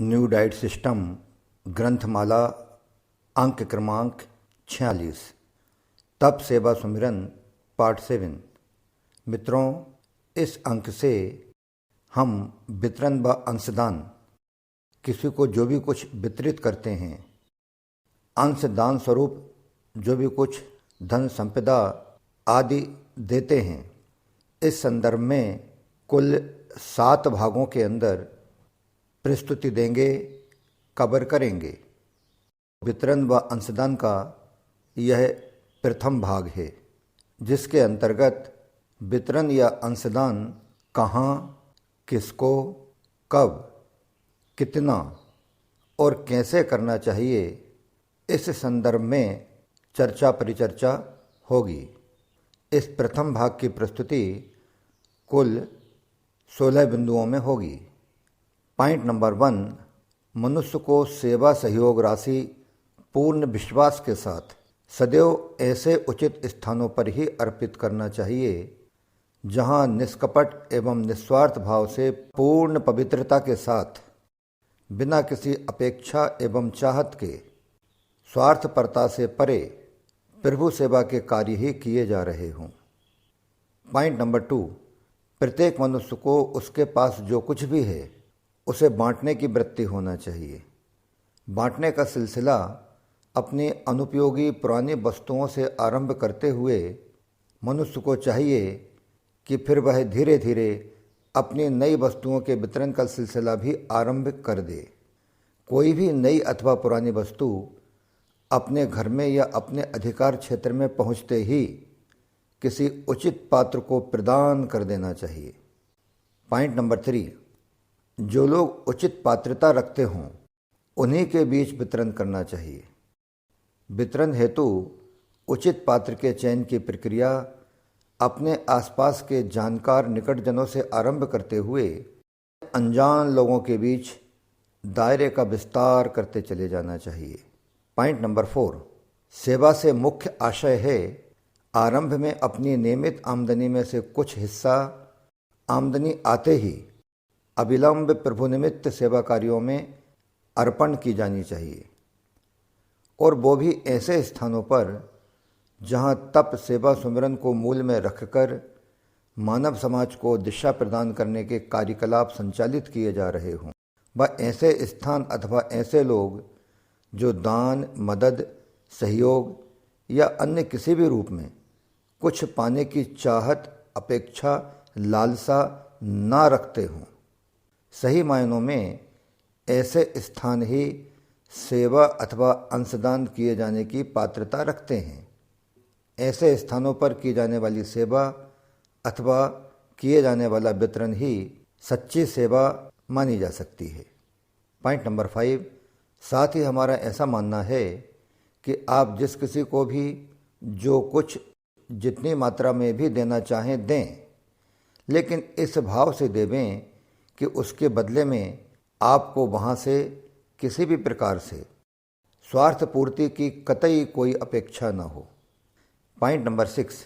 New diet system ग्रंथमाला अंक क्रमांक 46 तप सेवा सुमिरन पार्ट 7। मित्रों, इस अंक से हम वितरण व अंशदान, किसी को जो भी कुछ वितरित करते हैं, अंशदान स्वरूप जो भी कुछ धन संपदा आदि देते हैं, इस संदर्भ में कुल 7 भागों के अंदर प्रस्तुति देंगे, कवर करेंगे। वितरण व अंशदान का यह प्रथम भाग है, जिसके अंतर्गत वितरण या अंशदान कहाँ, किसको, कब, कितना और कैसे करना चाहिए, इस संदर्भ में चर्चा परिचर्चा होगी। इस प्रथम भाग की प्रस्तुति कुल 16 बिंदुओं में होगी। पॉइंट नंबर 1, मनुष्य को सेवा सहयोग राशि पूर्ण विश्वास के साथ सदैव ऐसे उचित स्थानों पर ही अर्पित करना चाहिए जहां निष्कपट एवं निस्वार्थ भाव से पूर्ण पवित्रता के साथ बिना किसी अपेक्षा एवं चाहत के स्वार्थपरता से परे प्रभु सेवा के कार्य ही किए जा रहे हों। पॉइंट नंबर 2, प्रत्येक मनुष्य को उसके पास जो कुछ भी है उसे बांटने की वृत्ति होना चाहिए। बांटने का सिलसिला अपनी अनुपयोगी पुरानी वस्तुओं से आरंभ करते हुए मनुष्य को चाहिए कि फिर वह धीरे धीरे अपनी नई वस्तुओं के वितरण का सिलसिला भी आरंभ कर दे। कोई भी नई अथवा पुरानी वस्तु अपने घर में या अपने अधिकार क्षेत्र में पहुंचते ही किसी उचित पात्र को प्रदान कर देना चाहिए। पॉइंट नंबर 3, जो लोग उचित पात्रता रखते हों उन्हीं के बीच वितरण करना चाहिए। वितरण हेतु उचित पात्र के चयन की प्रक्रिया अपने आसपास के जानकार निकटजनों से आरंभ करते हुए अनजान लोगों के बीच दायरे का विस्तार करते चले जाना चाहिए। पॉइंट नंबर 4, सेवा से मुख्य आशय है आरंभ में अपनी नियमित आमदनी में से कुछ हिस्सा आमदनी आते ही अविलंब प्रभु निमित्त सेवा कार्यों में अर्पण की जानी चाहिए, और वो भी ऐसे स्थानों पर जहां तप सेवा सुमिरन को मूल में रखकर मानव समाज को दिशा प्रदान करने के कार्यकलाप संचालित किए जा रहे हों, व ऐसे स्थान अथवा ऐसे लोग जो दान, मदद, सहयोग या अन्य किसी भी रूप में कुछ पाने की चाहत, अपेक्षा, लालसा ना रखते हों। सही मायनों में ऐसे स्थान ही सेवा अथवा अंशदान किए जाने की पात्रता रखते हैं। ऐसे स्थानों पर की जाने वाली सेवा अथवा किए जाने वाला वितरण ही सच्ची सेवा मानी जा सकती है। पॉइंट नंबर 5, साथ ही हमारा ऐसा मानना है कि आप जिस किसी को भी जो कुछ जितनी मात्रा में भी देना चाहें दें, लेकिन इस भाव से देवें कि उसके बदले में आपको वहाँ से किसी भी प्रकार से स्वार्थ पूर्ति की कतई कोई अपेक्षा न हो। पॉइंट नंबर 6,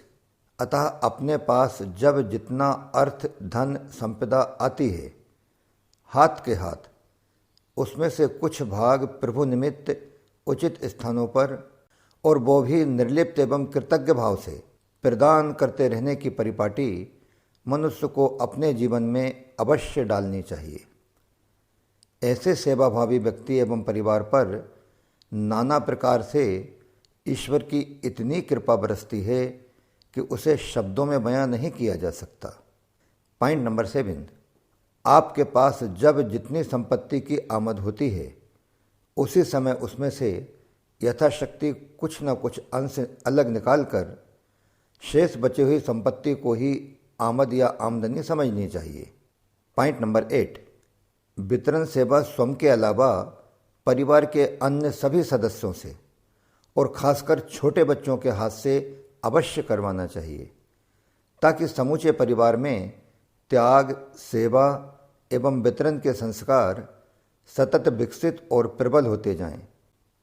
अतः अपने पास जब जितना अर्थ, धन, संपदा आती है हाथ के हाथ, उसमें से कुछ भाग प्रभु निमित्त उचित स्थानों पर, और वो भी निर्लिप्त एवं कृतज्ञ भाव से प्रदान करते रहने की परिपाटी मनुष्य को अपने जीवन में अवश्य डालनी चाहिए। ऐसे सेवाभावी व्यक्ति एवं परिवार पर नाना प्रकार से ईश्वर की इतनी कृपा बरसती है कि उसे शब्दों में बयां नहीं किया जा सकता। पॉइंट नंबर 7, आपके पास जब जितनी संपत्ति की आमद होती है उसी समय उसमें से यथाशक्ति कुछ न कुछ अंश अलग निकालकर शेष बची हुई संपत्ति को ही आमद या आमदनी समझनी चाहिए। पॉइंट नंबर 8, वितरण सेवा स्वयं के अलावा परिवार के अन्य सभी सदस्यों से और खासकर छोटे बच्चों के हाथ से अवश्य करवाना चाहिए, ताकि समूचे परिवार में त्याग, सेवा एवं वितरण के संस्कार सतत विकसित और प्रबल होते जाएं,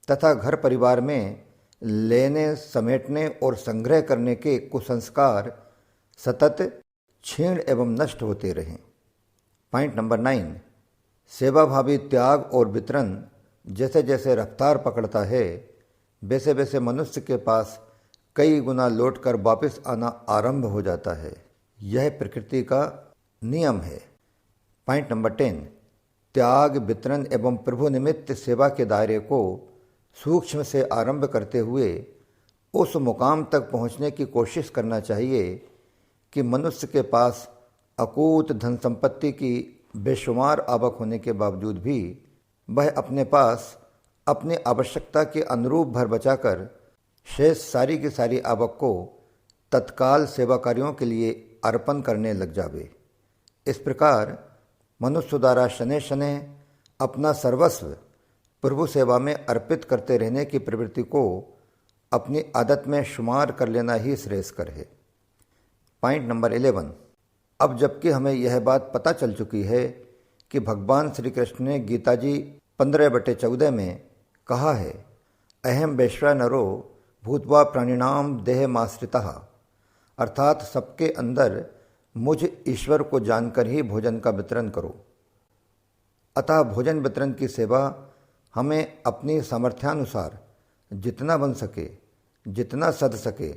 तथा घर परिवार में लेने, समेटने और संग्रह करने के कुसंस्कार सतत क्षीण एवं नष्ट होते रहें। पॉइंट नंबर 9, सेवाभावी त्याग और वितरण जैसे जैसे रफ्तार पकड़ता है, वैसे वैसे मनुष्य के पास कई गुना लौटकर वापस आना आरंभ हो जाता है। यह प्रकृति का नियम है। पॉइंट नंबर 10, त्याग, वितरण एवं प्रभु निमित्त सेवा के दायरे को सूक्ष्म से आरंभ करते हुए उस मुकाम तक पहुंचने की कोशिश करना चाहिए कि मनुष्य के पास अकूत धन संपत्ति की बेशुमार आवक होने के बावजूद भी वह अपने पास अपनी आवश्यकता के अनुरूप भर बचाकर शेष सारी की सारी आवक को तत्काल सेवा कार्यों के लिए अर्पण करने लग जावे। इस प्रकार मनुष्य द्वारा शनै शनै अपना सर्वस्व प्रभु सेवा में अर्पित करते रहने की प्रवृत्ति को अपनी आदत में शुमार कर लेना ही श्रेयस्कर है। पॉइंट नंबर 11, अब जबकि हमें यह बात पता चल चुकी है कि भगवान श्री कृष्ण ने गीता जी 15/14 में कहा है, अहम वैश्वा नरो भूतवा प्राणिनाम देहमाश्रितः, अर्थात सबके अंदर मुझ ईश्वर को जानकर ही भोजन का वितरण करो। अतः भोजन वितरण की सेवा हमें अपनी सामर्थ्यानुसार जितना बन सके, जितना सध सके,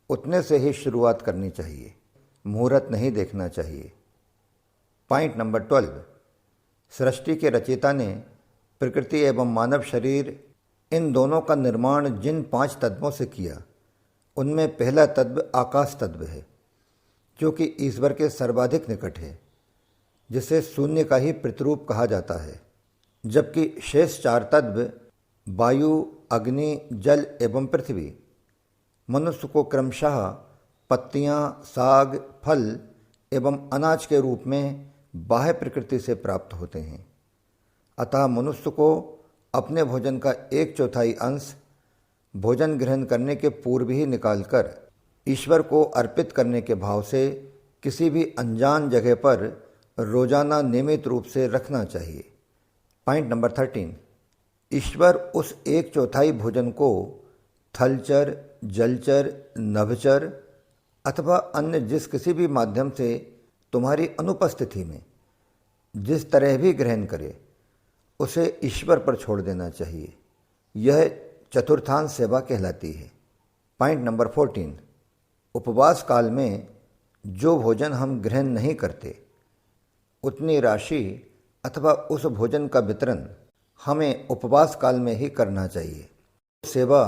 उतने से ही शुरुआत करनी चाहिए। मुहूर्त नहीं देखना चाहिए। पॉइंट नंबर 12, सृष्टि के रचयिता ने प्रकृति एवं मानव शरीर इन दोनों का निर्माण जिन 5 तत्वों से किया, उनमें पहला तत्व आकाश तत्व है, जो कि ईश्वर के सर्वाधिक निकट है, जिसे शून्य का ही प्रतिरूप कहा जाता है। जबकि शेष 4 तत्व वायु, अग्नि, जल एवं पृथ्वी मनुष्य को क्रमशः पत्तियां, साग, फल एवं अनाज के रूप में बाह्य प्रकृति से प्राप्त होते हैं। अतः मनुष्य को अपने भोजन का 1/4 अंश भोजन ग्रहण करने के पूर्व ही निकालकर ईश्वर को अर्पित करने के भाव से किसी भी अनजान जगह पर रोजाना नियमित रूप से रखना चाहिए। पॉइंट नंबर 13, ईश्वर उस 1/4 भोजन को थलचर, जलचर, नभचर अथवा अन्य जिस किसी भी माध्यम से तुम्हारी अनुपस्थिति में जिस तरह भी ग्रहण करे, उसे ईश्वर पर छोड़ देना चाहिए। यह चतुर्थांश सेवा कहलाती है। पॉइंट नंबर 14, उपवास काल में जो भोजन हम ग्रहण नहीं करते, उतनी राशि अथवा उस भोजन का वितरण हमें उपवास काल में ही करना चाहिए। सेवा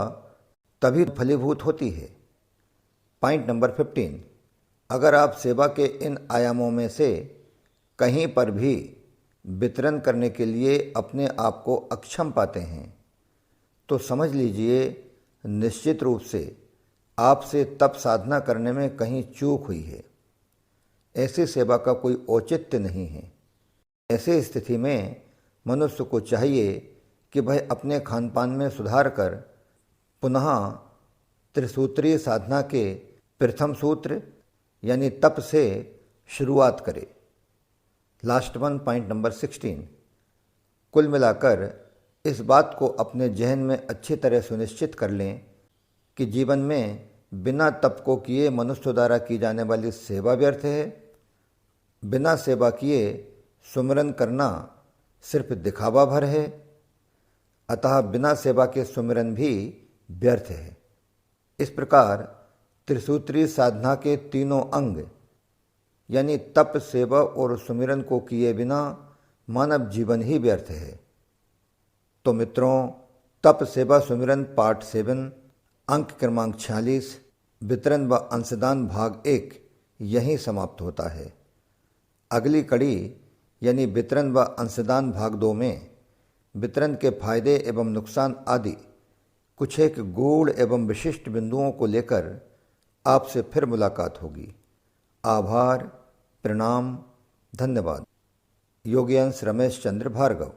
तभी फलीभूत होती है। पॉइंट नंबर 15, अगर आप सेवा के इन आयामों में से कहीं पर भी वितरण करने के लिए अपने आप को अक्षम पाते हैं, तो समझ लीजिए निश्चित रूप से आपसे तप साधना करने में कहीं चूक हुई है। ऐसी सेवा का कोई औचित्य नहीं है। ऐसी स्थिति में मनुष्य को चाहिए कि वह अपने खान पान में सुधार कर पुनः त्रिसूत्रीय साधना के प्रथम सूत्र यानी तप से शुरुआत करे। लास्ट वन, पॉइंट नंबर 16, कुल मिलाकर इस बात को अपने जहन में अच्छी तरह सुनिश्चित कर लें कि जीवन में बिना तप को किए मनुष्य द्वारा की जाने वाली सेवा व्यर्थ है। बिना सेवा किए सुमिरन करना सिर्फ दिखावा भर है। अतः बिना सेवा के सुमिरन भी व्यर्थ है। इस प्रकार त्रिसूत्री साधना के तीनों अंग यानी तप, सेवा और सुमिरन को किए बिना मानव जीवन ही व्यर्थ है। तो मित्रों, तप, सेवा, सुमिरन पार्ट 7 अंक क्रमांक 46 वितरण व अंशदान भाग 1 यहीं समाप्त होता है। अगली कड़ी यानी वितरण व अंशदान भाग 2 में वितरण के फायदे एवं नुकसान आदि कुछ एक गूढ़ एवं विशिष्ट बिंदुओं को लेकर आपसे फिर मुलाकात होगी। आभार, प्रणाम, धन्यवाद। योगी अंश रमेश चंद्र भार्गव।